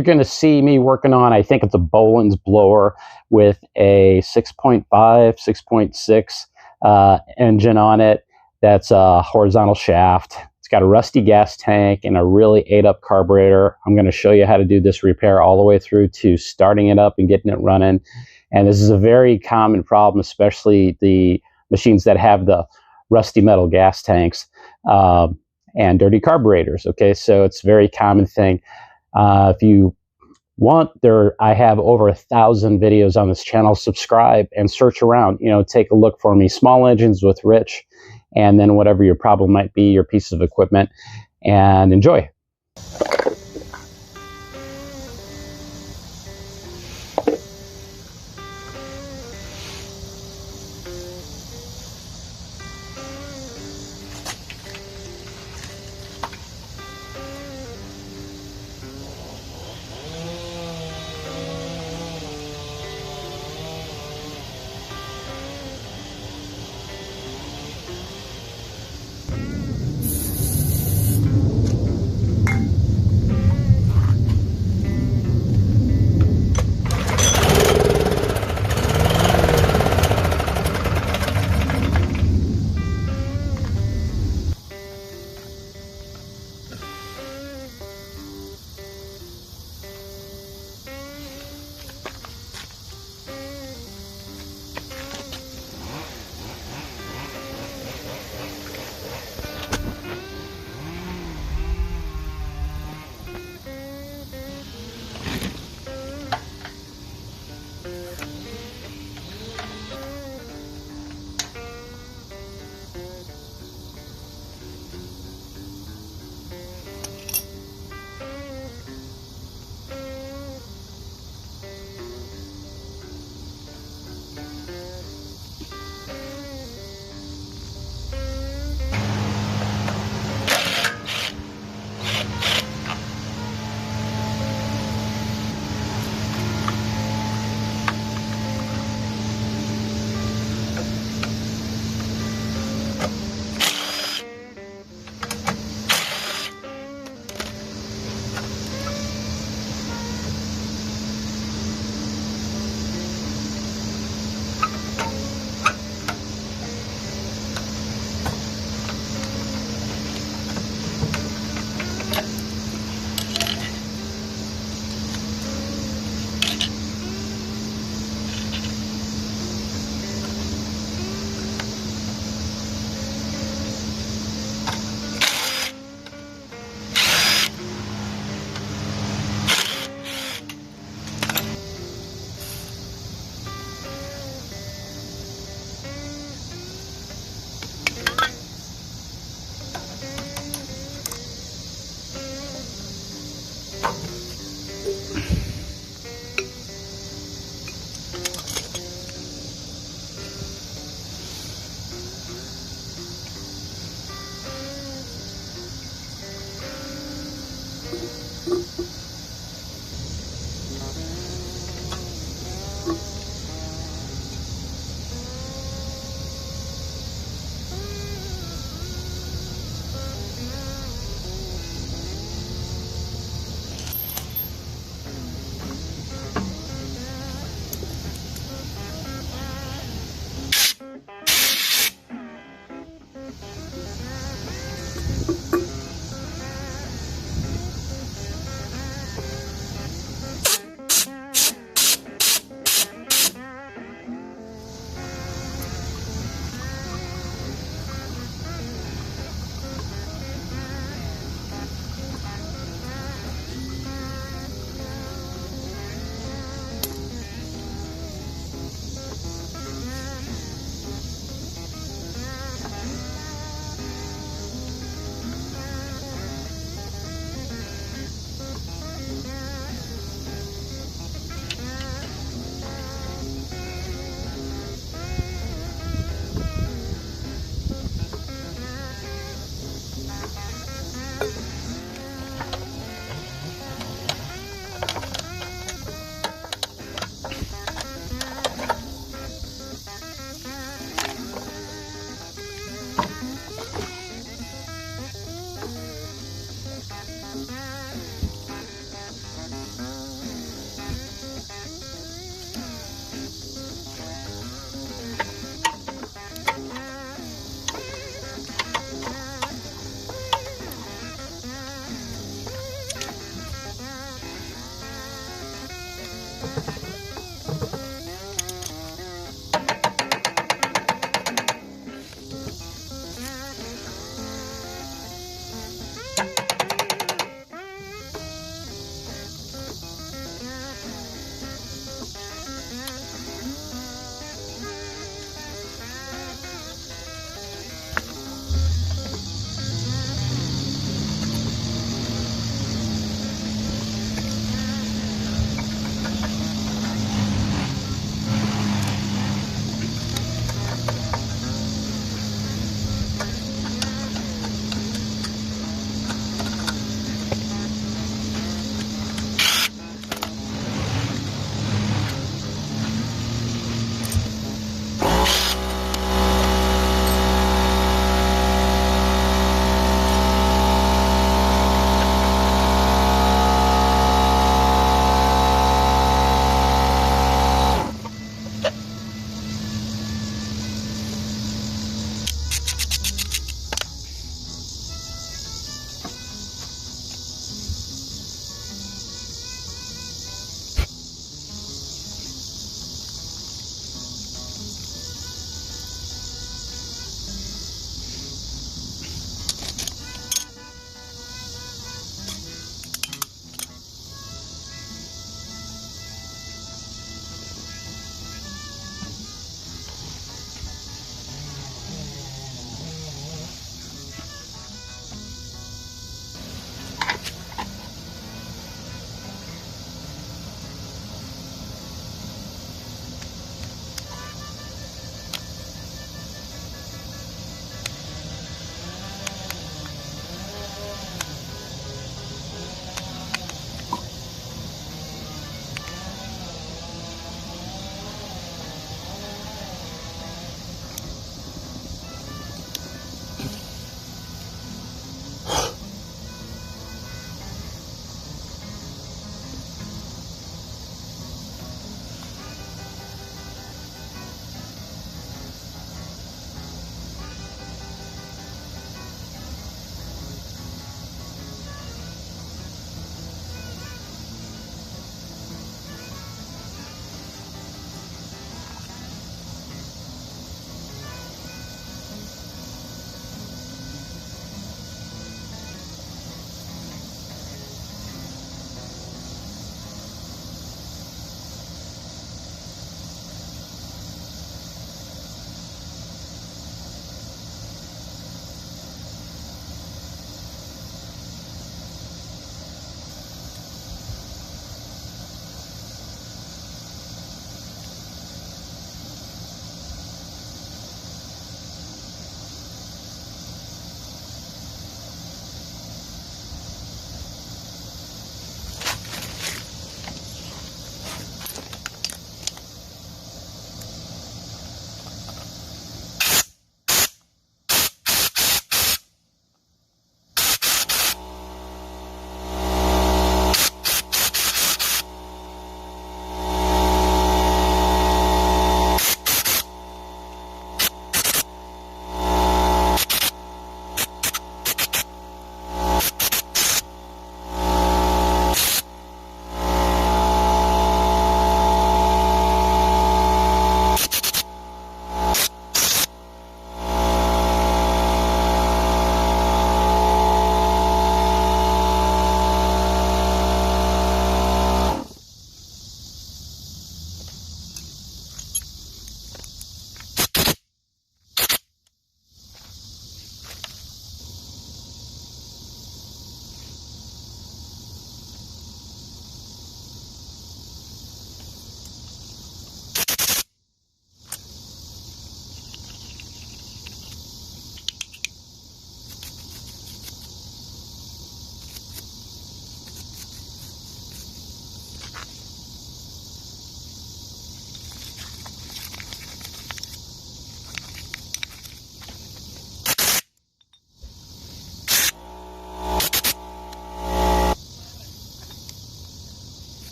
you're going to see me working on, I think it's a Boland's blower with a 6.5, 6.6 engine on it. That's a horizontal shaft. It's got a rusty gas tank and a really ate up carburetor. I'm going to show you how to do this repair all the way through to starting it up and getting it running. And this is a very common problem, especially the machines that have the rusty metal gas tanks and dirty carburetors. Okay, so it's a very common thing. If you want, I have over 1,000 videos on this channel. Subscribe and search around. You know, take a look for me. Small engines with Rich, and then whatever your problem might be, your piece of equipment, and enjoy.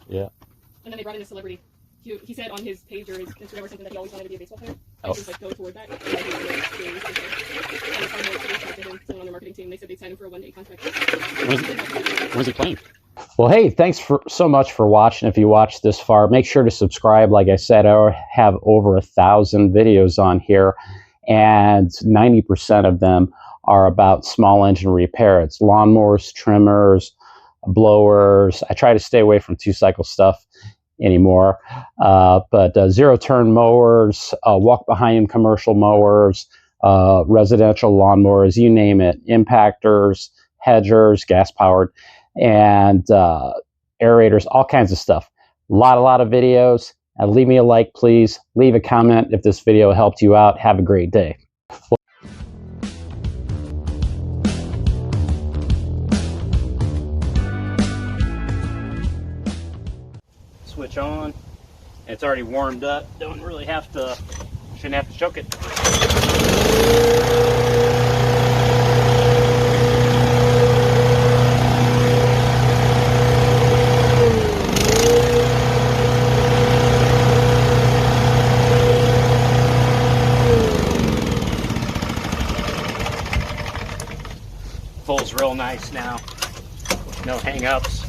Yeah. And then they brought in a celebrity. He said on his page or his Instagram or something that he always wanted to be a baseball player. And he was like, go toward that. And on their marketing team, they said they'd sign him for a one-day contract. When's he playing? Well, hey, thanks so much for watching. If you watched this far, make sure to subscribe. Like I said, I have over 1,000 videos on here, and 90% of them are about small engine repair. It's lawnmowers, trimmers, blowers. I try to stay away from two-cycle stuff anymore, but zero-turn mowers, walk-behind commercial mowers, residential lawnmowers, you name it, impactors, hedgers, gas-powered, and aerators, all kinds of stuff. A lot of videos. Leave me a like, please. Leave a comment if this video helped you out. Have a great day. Switch on. It's already warmed up. Don't really have to, shouldn't have to choke it. Pulls real nice now. No hang-ups.